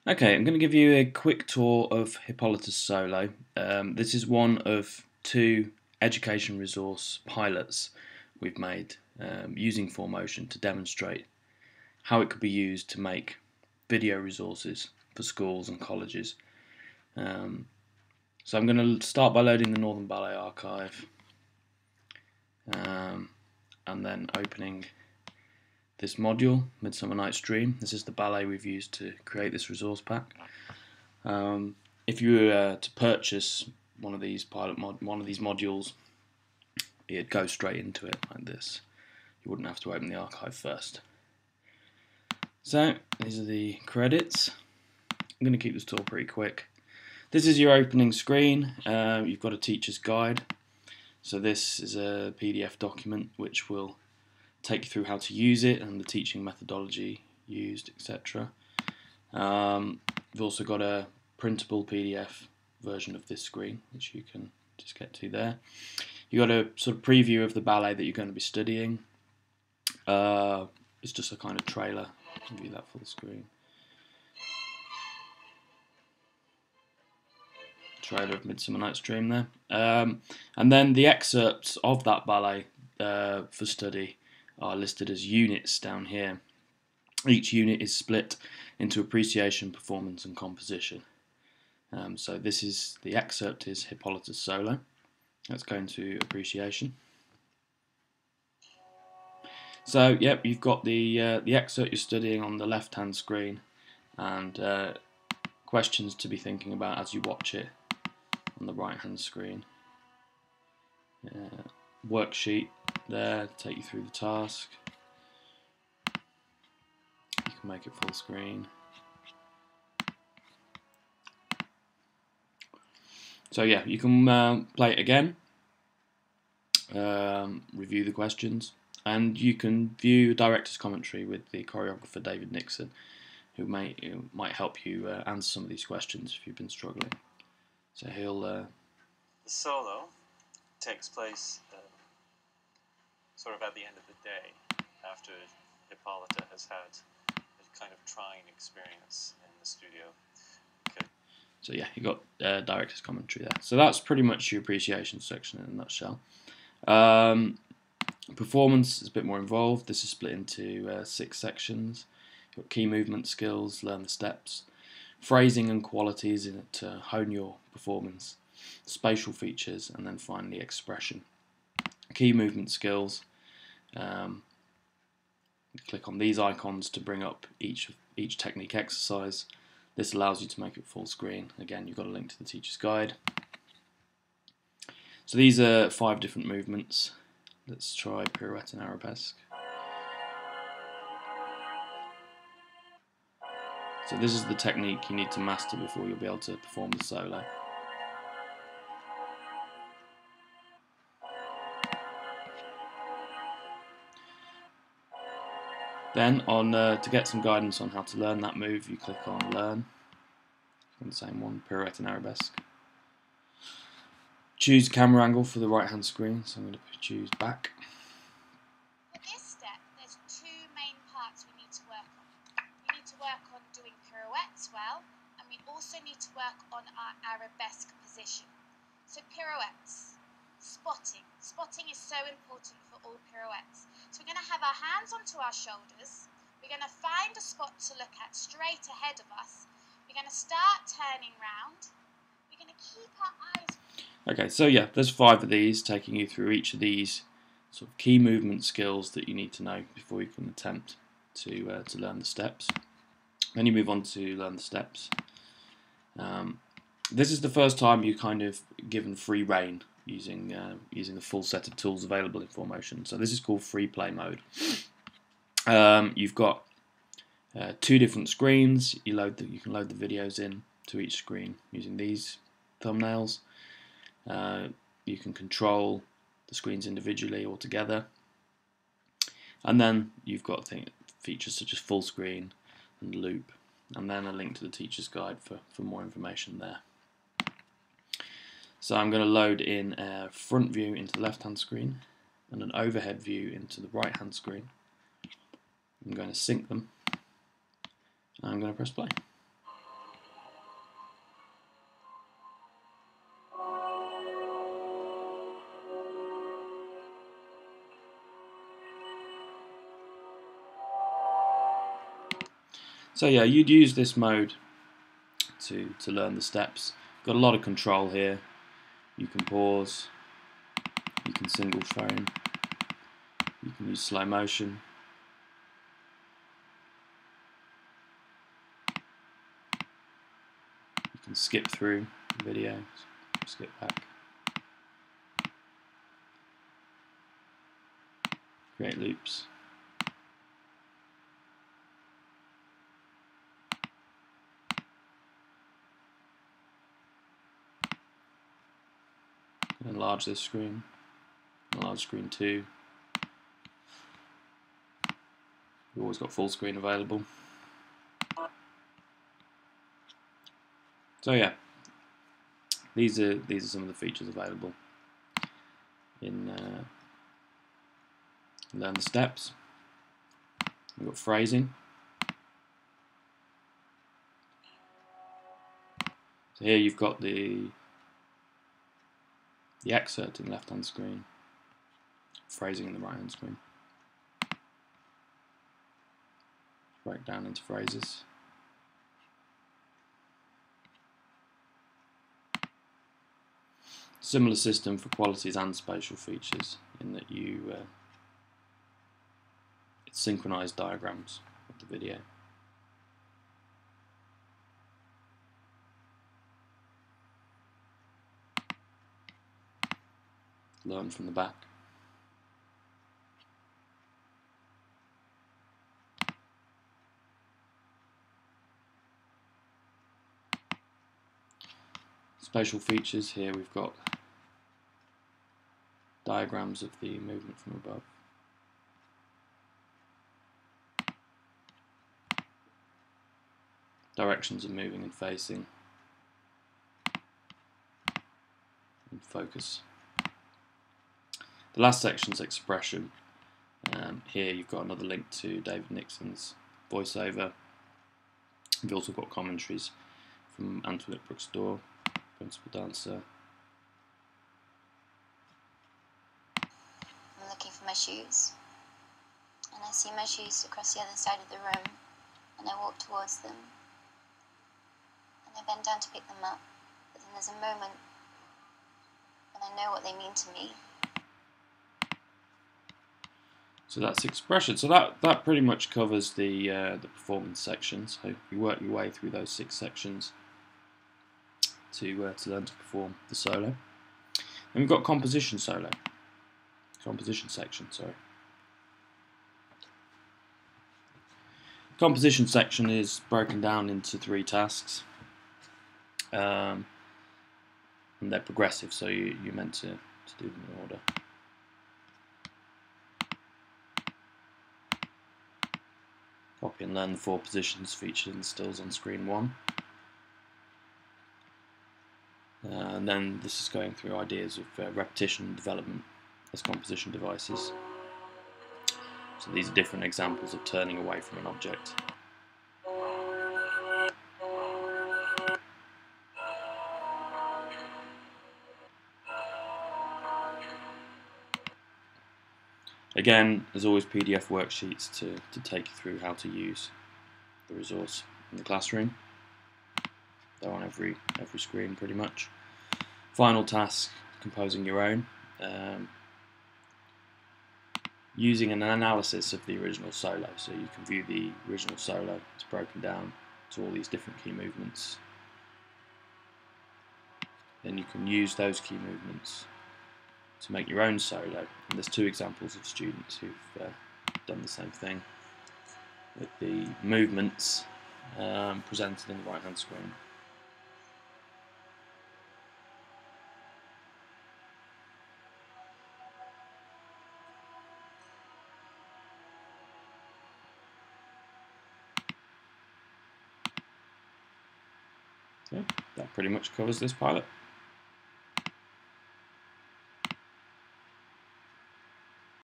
Okay, I'm going to give you a quick tour of Hippolyta's solo. This is one of two education resource pilots we've made using FORMotion to demonstrate how it could be used to make video resources for schools and colleges. So I'm going to start by loading the Northern Ballet archive and then opening this module, Midsummer Night's Dream. This is the ballet we've used to create this resource pack. If you were to purchase one of these modules, it'd go straight into it like this. You wouldn't have to open the archive first. So these are the credits. I'm going to keep this tour pretty quick. This is your opening screen. You've got a teacher's guide. So this is a PDF document which will take you through how to use it and the teaching methodology used, etc. We've also got a printable PDF version of this screen, which you can just get to there. You've got a sort of preview of the ballet that you're going to be studying. It's just a kind of trailer. I'll give you that full screen. Trailer of Midsummer Night's Dream there. And then the excerpts of that ballet for study are listed as units down here. Each unit is split into appreciation, performance and composition. So this is the excerpt is Hippolyta's solo. Let's go into appreciation. So yep, you've got the excerpt you're studying on the left hand screen and questions to be thinking about as you watch it on the right hand screen. Worksheet there to take you through the task. You can make it full screen. So yeah, you can play it again, review the questions, and you can view director's commentary with the choreographer David Nixon, who might help you answer some of these questions if you've been struggling. So he'll. The solo takes place sort of at the end of the day, after Hippolyta has had a kind of trying experience in the studio. Okay. So yeah, you got director's commentary there. So that's pretty much your appreciation section in a nutshell. Performance is a bit more involved. This is split into 6 sections. You've got key movement skills, learn the steps, phrasing and qualities in it to hone your performance, spatial features, and then finally expression. Key movement skills. Click on these icons to bring up each technique exercise. This allows you to make it full screen. Again, you've got a link to the teacher's guide. So these are 5 different movements. Let's try pirouette and arabesque. So this is the technique you need to master before you'll be able to perform the solo. Then to get some guidance on how to learn that move, you click on Learn. On the same one, pirouette and arabesque. Choose camera angle for the right hand screen, so I'm going to choose back. For this step, there's 2 main parts we need to work on. We need to work on doing pirouettes well, and we also need to work on our arabesque position. So pirouettes, spotting. Spotting is so important for all pirouettes. So we're going to have our hands onto our shoulders. We're going to find a spot to look at straight ahead of us. We're going to start turning round. We're going to keep our eyes... Okay, so yeah, there's 5 of these, taking you through each of these sort of key movement skills that you need to know before you can attempt to learn the steps. Then you move on to learn the steps. This is the first time you're kind of given free rein using the full set of tools available in FORMotion. So this is called free play mode. You've got 2 different screens. You can load the videos in to each screen using these thumbnails. You can control the screens individually or together, and then you've got features such as full screen and loop, and then a link to the teacher's guide for more information there. So I'm going to load in a front view into the left hand screen and an overhead view into the right hand screen. I'm going to sync them and I'm going to press play. So yeah, you'd use this mode to learn the steps. Got a lot of control here. You can pause, you can single frame, you can use slow motion. You can skip through the video, skip back. Create loops. Enlarge this screen, enlarge screen 2. We've always got full screen available. So yeah, these are some of the features available in Learn the Steps. We've got phrasing. So here you've got the excerpt in the left-hand screen, phrasing in the right-hand screen. Break down into phrases. Similar system for qualities and spatial features in that it's synchronized diagrams of the video. Learn from the back. Spatial features, here we've got diagrams of the movement from above. Directions of moving and facing. And focus. The last section is expression. Here you've got another link to David Nixon's voiceover. You've also got commentaries from Antoinette Brooks-Dorr, principal dancer. I'm looking for my shoes, and I see my shoes across the other side of the room, and I walk towards them, and I bend down to pick them up, but then there's a moment when I know what they mean to me. So that's expression. So that pretty much covers the performance section. So you work your way through those 6 sections to learn to perform the solo. And we've got composition section. Sorry. Composition section is broken down into 3 tasks, and they're progressive. So you're meant to do them in order. Copy and learn the 4 positions featured in the stills on screen 1. And then this is going through ideas of repetition and development as composition devices. So these are different examples of turning away from an object. Again, there's always PDF worksheets to take you through how to use the resource in the classroom. They're on every screen pretty much. Final task, composing your own. Using an analysis of the original solo, so you can view the original solo. It's broken down to all these different key movements. Then you can use those key movements to make your own solo. And there's 2 examples of students who've done the same thing with the movements presented in the right-hand screen. Okay, that pretty much covers this pilot.